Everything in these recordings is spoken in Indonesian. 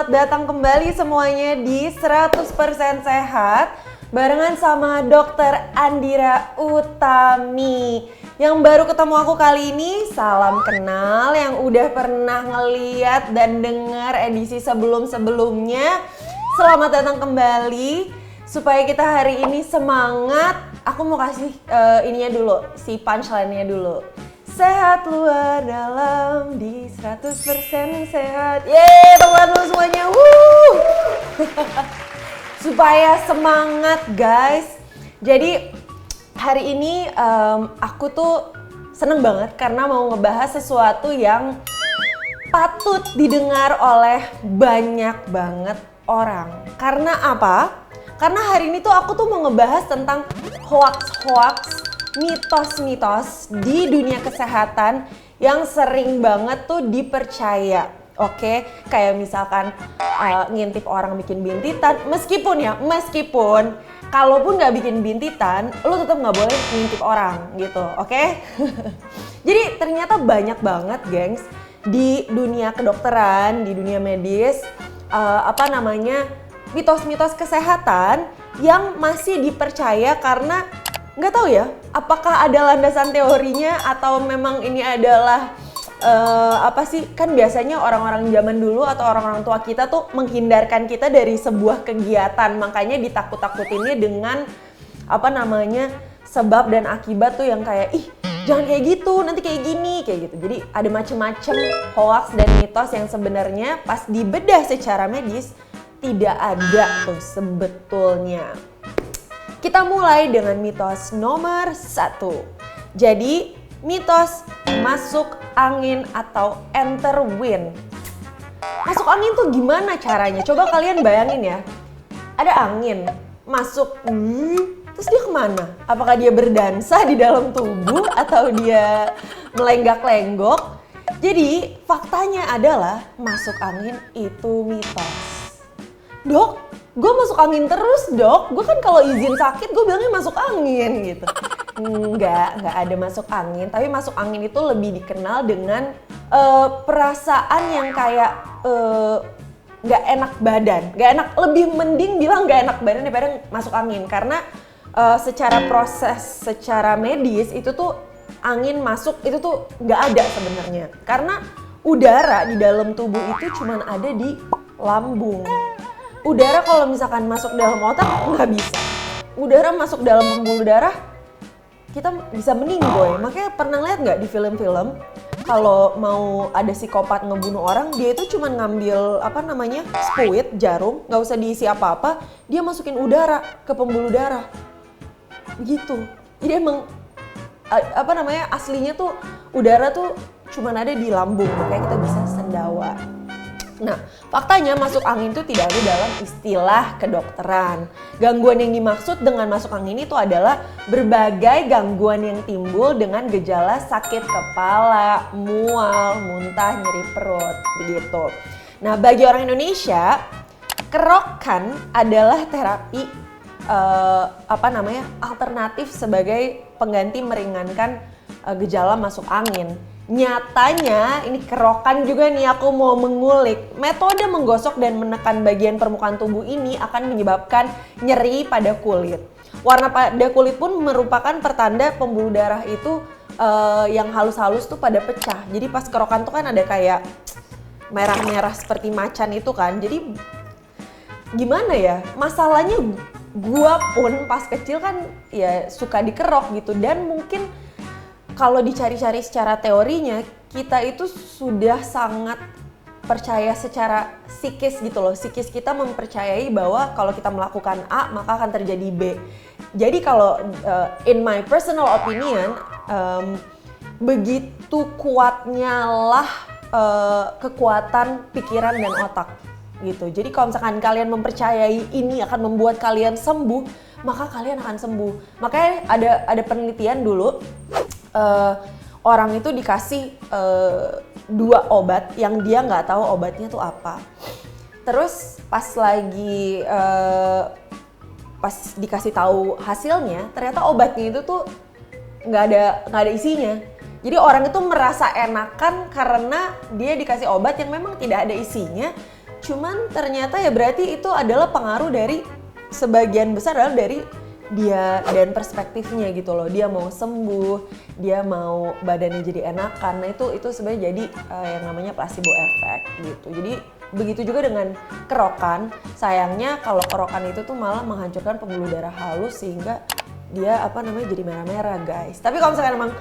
Selamat datang kembali semuanya di 100% Sehat barengan sama Dokter Andira Utami. Yang baru ketemu aku kali ini, salam kenal. Yang udah pernah ngeliat dan dengar edisi sebelum-sebelumnya, selamat datang kembali. Supaya kita hari ini semangat, aku mau kasih ininya dulu, si punchline-nya dulu. Sehat luar dalam di 100% sehat. Yeay, teman-teman dulu semuanya. Wuh. Supaya semangat guys. Jadi hari ini aku tuh seneng banget karena mau ngebahas sesuatu yang patut didengar oleh banyak banget orang. Karena apa? Karena hari ini tuh aku tuh mau ngebahas tentang hoax-hoax, mitos-mitos di dunia kesehatan yang sering banget tuh dipercaya. Oke, kayak misalkan ngintip orang bikin bintitan, meskipun kalaupun nggak bikin bintitan, lu tetap nggak boleh ngintip orang gitu, oke? Jadi ternyata banyak banget, gengs, di dunia kedokteran, di dunia medis, mitos-mitos kesehatan yang masih dipercaya karena nggak tahu ya, apakah ada landasan teorinya atau memang ini adalah kan biasanya orang-orang zaman dulu atau orang-orang tua kita tuh menghindarkan kita dari sebuah kegiatan, makanya ditakut-takutinnya dengan sebab dan akibat tuh yang kayak jangan kayak gitu, nanti kayak gini, kayak gitu. Jadi ada macem-macem hoax dan mitos yang sebenarnya pas dibedah secara medis tidak ada tuh sebetulnya. Kita mulai dengan mitos nomor 1. Jadi mitos masuk angin atau enter wind. Masuk angin tuh gimana caranya? Coba kalian bayangin ya. Ada angin masuk, terus dia kemana? Apakah dia berdansa di dalam tubuh atau dia melenggak-lenggok? Jadi faktanya adalah masuk angin itu mitos. Dok, gue masuk angin terus dok. Gue kan kalau izin sakit gue bilangnya masuk angin gitu. Enggak ada masuk angin. Tapi masuk angin itu lebih dikenal dengan perasaan yang kayak gak enak badan. Gak enak, lebih mending bilang gak enak badan daripada masuk angin. Karena secara proses, secara medis itu tuh angin masuk itu tuh gak ada sebenarnya. Karena udara di dalam tubuh itu cuman ada di lambung. Udara kalau misalkan masuk dalam otak nggak bisa. Udara masuk dalam pembuluh darah kita bisa meninggoy. Makanya pernah lihat nggak di film-film kalau mau ada psikopat ngebunuh orang, dia itu cuma ngambil spuit, jarum, nggak usah diisi apa-apa, dia masukin udara ke pembuluh darah. Begitu. Jadi emang aslinya tuh udara tuh cuma ada di lambung, makanya kita bisa sendawa. Nah, faktanya masuk angin itu tidak ada dalam istilah kedokteran. Gangguan yang dimaksud dengan masuk angin itu adalah berbagai gangguan yang timbul dengan gejala sakit kepala, mual, muntah, nyeri perut, begitu. Nah, bagi orang Indonesia, kerokan adalah terapi alternatif sebagai pengganti meringankan gejala masuk angin. Nyatanya, ini kerokan juga nih aku mau mengulik. Metode menggosok dan menekan bagian permukaan tubuh ini akan menyebabkan nyeri pada kulit. Warna pada kulit pun merupakan pertanda pembuluh darah itu yang halus-halus tuh pada pecah. Jadi pas kerokan tuh kan ada kayak merah-merah seperti macan itu kan. Jadi gimana ya, masalahnya gua pun pas kecil kan ya suka dikerok gitu. Dan mungkin kalau dicari-cari secara teorinya, kita itu sudah sangat percaya secara psikis gitu loh. Psikis kita mempercayai bahwa kalau kita melakukan A, maka akan terjadi B. Jadi kalau in my personal opinion, begitu kuatnya lah kekuatan pikiran dan otak gitu. Jadi kalau misalkan kalian mempercayai ini akan membuat kalian sembuh, maka kalian akan sembuh. Makanya ada penelitian dulu. Orang itu dikasih 2 obat yang dia nggak tahu obatnya tuh apa. Terus pas dikasih tahu hasilnya, ternyata obatnya itu tuh nggak ada isinya. Jadi orang itu merasa enakan karena dia dikasih obat yang memang tidak ada isinya, cuman ternyata ya berarti itu adalah pengaruh dari sebagian besar adalah dari dia dan perspektifnya gitu loh. Dia mau sembuh, dia mau badannya jadi enakan. Nah itu sebenarnya jadi yang namanya placebo effect gitu. Jadi begitu juga dengan kerokan. Sayangnya kalau kerokan itu tuh malah menghancurkan pembuluh darah halus sehingga dia jadi merah-merah guys. Tapi kalau misalkan emang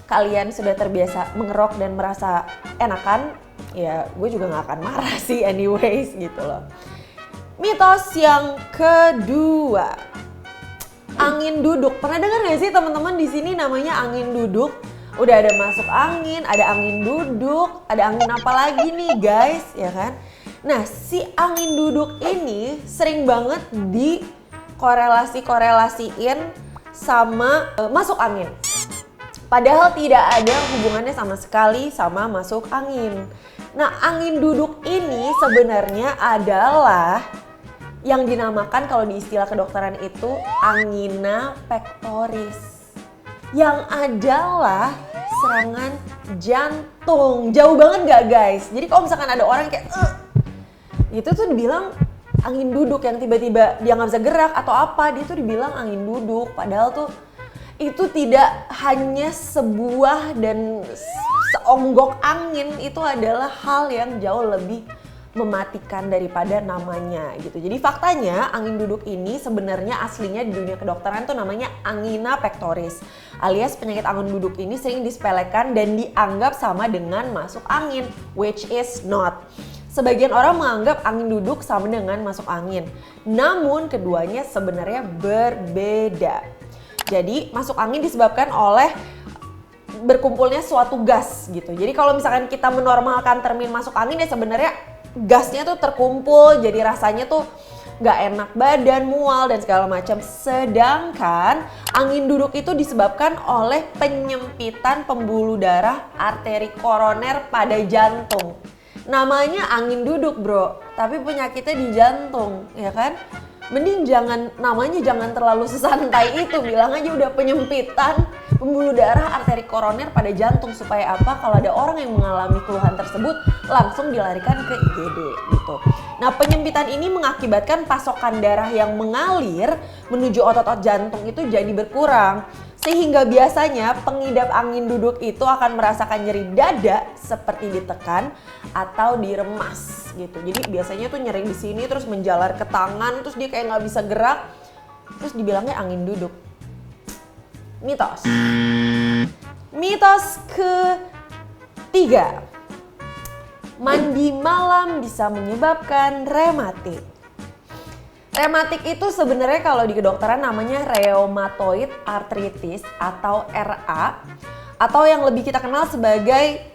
kalian sudah terbiasa mengerok dan merasa enakan, ya gue juga gak akan marah sih anyways gitu loh. Mitos yang kedua, angin duduk. Pernah dengar gak sih teman-teman di sini namanya angin duduk? Udah ada masuk angin, ada angin duduk, ada angin apa lagi nih guys, ya kan? Nah, si angin duduk ini sering banget dikorelasiin sama masuk angin. Padahal tidak ada hubungannya sama sekali sama masuk angin. Nah, angin duduk ini sebenarnya adalah yang dinamakan kalau di istilah kedokteran itu angina pectoris, yang adalah serangan jantung. Jauh banget gak guys? Jadi kalau misalkan ada orang kayak itu tuh dibilang angin duduk, yang tiba-tiba dia gak bisa gerak atau apa, dia tuh dibilang angin duduk. Padahal tuh itu tidak hanya sebuah dan seonggok angin, itu adalah hal yang jauh lebih mematikan daripada namanya gitu. Jadi faktanya angin duduk ini sebenarnya aslinya di dunia kedokteran tuh namanya angina pectoris, alias penyakit angin duduk ini sering disepelekan dan dianggap sama dengan masuk angin, which is not. Sebagian orang menganggap angin duduk sama dengan masuk angin, namun keduanya sebenarnya berbeda. Jadi masuk angin disebabkan oleh berkumpulnya suatu gas gitu. Jadi kalau misalkan kita menormalkan termin masuk angin, ya sebenarnya gasnya tuh terkumpul, jadi rasanya tuh gak enak badan, mual dan segala macam. Sedangkan angin duduk itu disebabkan oleh penyempitan pembuluh darah arteri koroner pada jantung. Namanya angin duduk bro, tapi penyakitnya di jantung, ya kan? Mending namanya jangan terlalu sesantai itu, bilang aja udah penyempitan pembuluh darah arteri koroner pada jantung, supaya apa? Kalau ada orang yang mengalami keluhan tersebut langsung dilarikan ke IGD gitu. Nah, penyempitan ini mengakibatkan pasokan darah yang mengalir menuju otot-otot jantung itu jadi berkurang, sehingga biasanya pengidap angin duduk itu akan merasakan nyeri dada seperti ditekan atau diremas gitu. Jadi biasanya tuh nyeri di sini terus menjalar ke tangan, terus dia kayak nggak bisa gerak, terus dibilangnya angin duduk. Mitos. Mitos ketiga, mandi malam bisa menyebabkan rematik. Rematik itu sebenarnya kalau di kedokteran namanya rheumatoid arthritis atau RA, atau yang lebih kita kenal sebagai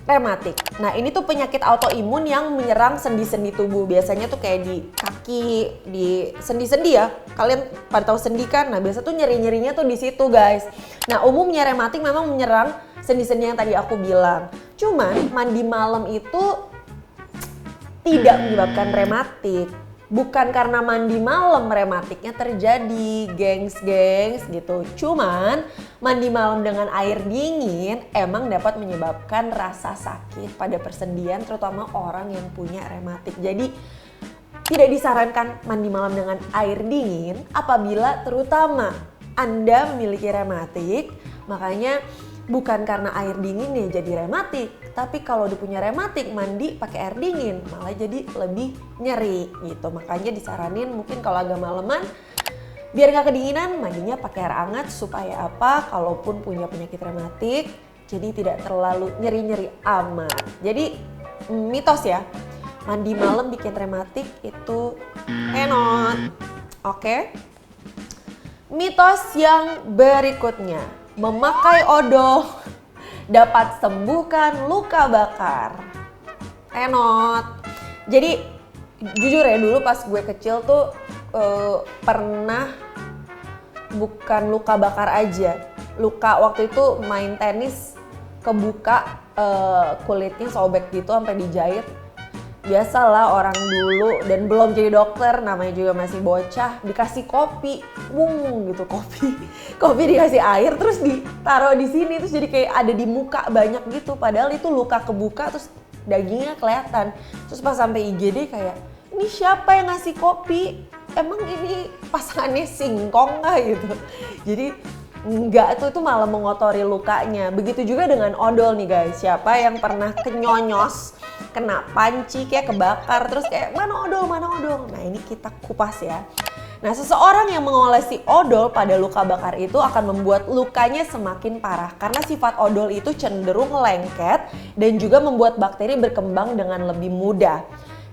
rematik. Nah, ini tuh penyakit autoimun yang menyerang sendi-sendi tubuh. Biasanya tuh kayak di kaki, di sendi-sendi ya. Kalian pada tahu sendi kan? Nah, biasa tuh nyeri-nyerinya tuh di situ, guys. Nah, umumnya rematik memang menyerang sendi-sendi yang tadi aku bilang. Cuman mandi malam itu tidak menyebabkan rematik. Bukan karena mandi malam rematiknya terjadi, gengs gitu. Cuman mandi malam dengan air dingin emang dapat menyebabkan rasa sakit pada persendian, terutama orang yang punya rematik. Jadi tidak disarankan mandi malam dengan air dingin apabila terutama Anda memiliki rematik. Makanya bukan karena air dingin ya jadi rematik, tapi kalau udah punya rematik mandi pakai air dingin malah jadi lebih nyeri gitu. Makanya disaranin mungkin kalau agak maleman biar nggak kedinginan mandinya pakai air hangat, supaya apa? Kalaupun punya penyakit rematik jadi tidak terlalu nyeri-nyeri amat. Jadi mitos ya, mandi malam bikin rematik itu enot. Oke. Mitos yang berikutnya, memakai odol dapat sembuhkan luka bakar. Enot. Jadi jujur ya, dulu pas gue kecil tuh pernah bukan luka bakar aja. Luka waktu itu main tenis kebuka, kulitnya sobek gitu sampai dijahit. Biasalah orang dulu dan belum jadi dokter, namanya juga masih bocah, dikasih kopi, gitu kopi dikasih air terus ditaruh di sini, terus jadi kayak ada di muka banyak gitu, padahal itu luka kebuka terus dagingnya kelihatan. Terus pas sampai IGD kayak, ini siapa yang ngasih kopi? Emang ini pasangannya singkong nggak gitu? Jadi enggak, itu malah mengotori lukanya. Begitu juga dengan odol nih guys. Siapa yang pernah kenyonyos, kena panci kayak kebakar, terus kayak mana odol? Nah ini kita kupas ya. Nah, seseorang yang mengolesi odol pada luka bakar itu akan membuat lukanya semakin parah karena sifat odol itu cenderung lengket dan juga membuat bakteri berkembang dengan lebih mudah.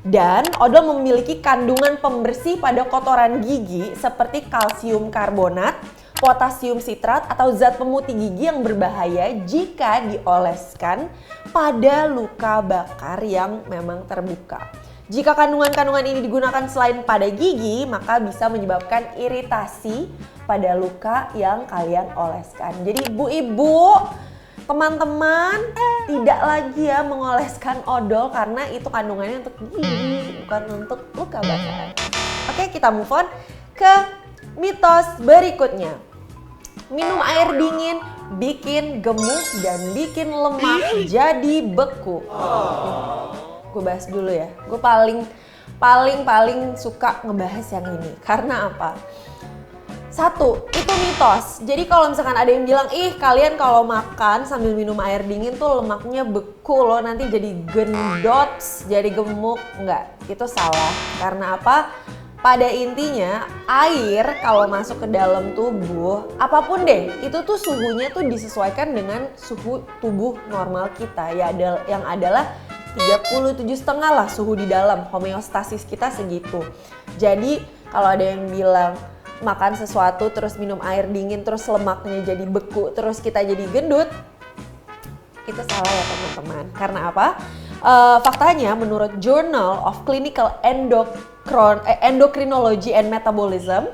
Dan odol memiliki kandungan pembersih pada kotoran gigi seperti kalsium karbonat, potasium sitrat atau zat pemutih gigi yang berbahaya jika dioleskan pada luka bakar yang memang terbuka. Jika kandungan-kandungan ini digunakan selain pada gigi, maka bisa menyebabkan iritasi pada luka yang kalian oleskan. Jadi ibu-ibu, teman-teman, tidak lagi ya mengoleskan odol karena itu kandungannya untuk gigi, bukan untuk luka bakar. Oke, kita move on ke mitos berikutnya. Minum air dingin bikin gemuk dan bikin lemak jadi beku. Gue bahas dulu ya. Gue paling suka ngebahas yang ini. Karena apa? Satu, itu mitos. Jadi kalau misalkan ada yang bilang, ih kalian kalau makan sambil minum air dingin tuh lemaknya beku loh, nanti jadi gendut, jadi gemuk. Enggak, itu salah. Karena apa? Pada intinya air kalau masuk ke dalam tubuh, apapun deh, itu tuh suhunya tuh disesuaikan dengan suhu tubuh normal kita ya, yang adalah 37,5 lah suhu di dalam, homeostasis kita segitu. Jadi kalau ada yang bilang makan sesuatu terus minum air dingin terus lemaknya jadi beku terus kita jadi gendut, itu salah ya teman-teman. Karena apa? Faktanya menurut Journal of Clinical Endocrinology and Metabolism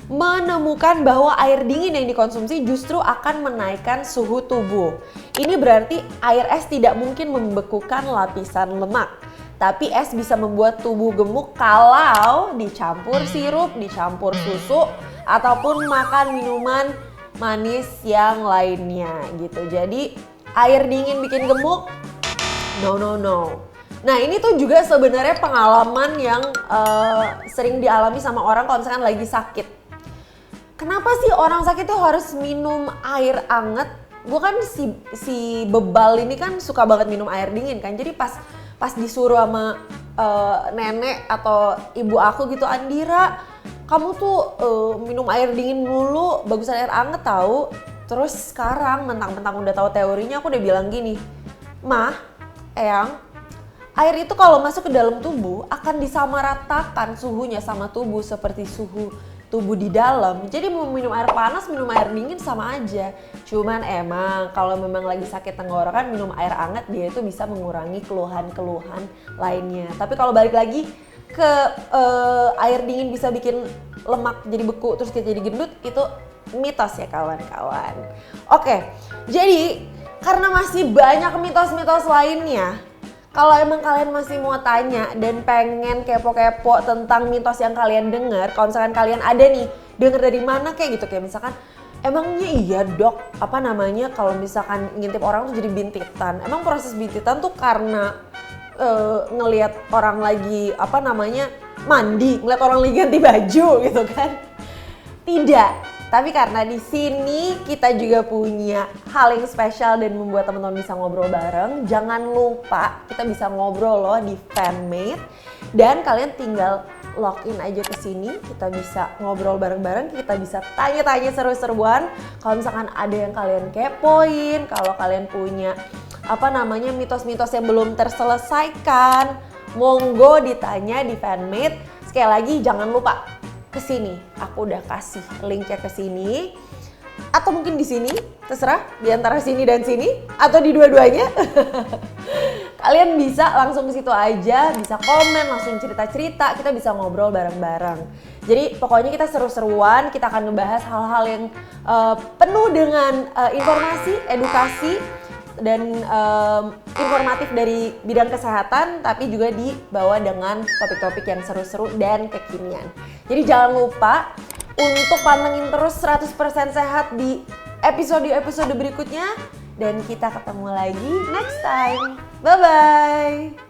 menemukan bahwa air dingin yang dikonsumsi justru akan menaikkan suhu tubuh. Ini berarti air es tidak mungkin membekukan lapisan lemak. Tapi es bisa membuat tubuh gemuk kalau dicampur sirup, dicampur susu, ataupun makan minuman manis yang lainnya gitu. Jadi air dingin bikin gemuk? No. Nah ini tuh juga sebenarnya pengalaman yang sering dialami sama orang kalau misalkan lagi sakit. Kenapa sih orang sakit tuh harus minum air anget? Gue kan si bebal ini kan suka banget minum air dingin kan. Jadi pas disuruh sama nenek atau ibu aku gitu, Andira, kamu tuh minum air dingin dulu, bagusan air anget tahu. Terus sekarang mentang-mentang udah tahu teorinya, aku udah bilang gini, Mah, Eyang, air itu kalau masuk ke dalam tubuh akan disamaratakan suhunya sama tubuh seperti suhu tubuh di dalam. Jadi mau minum air panas, minum air dingin sama aja. Cuman emang kalau memang lagi sakit tenggorokan, minum air hangat dia itu bisa mengurangi keluhan-keluhan lainnya. Tapi kalau balik lagi ke air dingin bisa bikin lemak jadi beku terus kita jadi gendut, itu mitos ya kawan-kawan. Oke, jadi karena masih banyak mitos-mitos lainnya, kalau emang kalian masih mau tanya dan pengen kepo-kepo tentang mitos yang kalian dengar, kalau misalkan kalian ada nih, denger dari mana kayak gitu, kayak misalkan emangnya iya dok, apa namanya kalau misalkan ngintip orang tuh jadi bintitan. Emang proses bintitan tuh karena ngelihat orang lagi apa namanya mandi, ngelihat orang lagi ganti baju gitu kan? Tidak. Tapi karena di sini kita juga punya hal yang spesial dan membuat teman-teman bisa ngobrol bareng. Jangan lupa kita bisa ngobrol loh di Fanmade. Dan kalian tinggal login aja ke sini, kita bisa ngobrol bareng-bareng, kita bisa tanya-tanya seru-seruan. Kalau misalkan ada yang kalian kepoin, kalau kalian punya apa namanya mitos-mitos yang belum terselesaikan, monggo ditanya di Fanmade. Sekali lagi jangan lupa kesini, aku udah kasih linknya ke sini, atau mungkin di sini, terserah di antara sini dan sini, atau di dua-duanya. Kalian bisa langsung ke situ aja, bisa komen, langsung cerita-cerita, kita bisa ngobrol bareng-bareng. Jadi pokoknya kita seru-seruan, kita akan ngebahas hal-hal yang penuh dengan informasi, edukasi, dan informatif dari bidang kesehatan, tapi juga dibawa dengan topik-topik yang seru-seru dan kekinian. Jadi jangan lupa untuk pantengin terus 100% sehat di episode-episode berikutnya. Dan kita ketemu lagi next time. Bye-bye!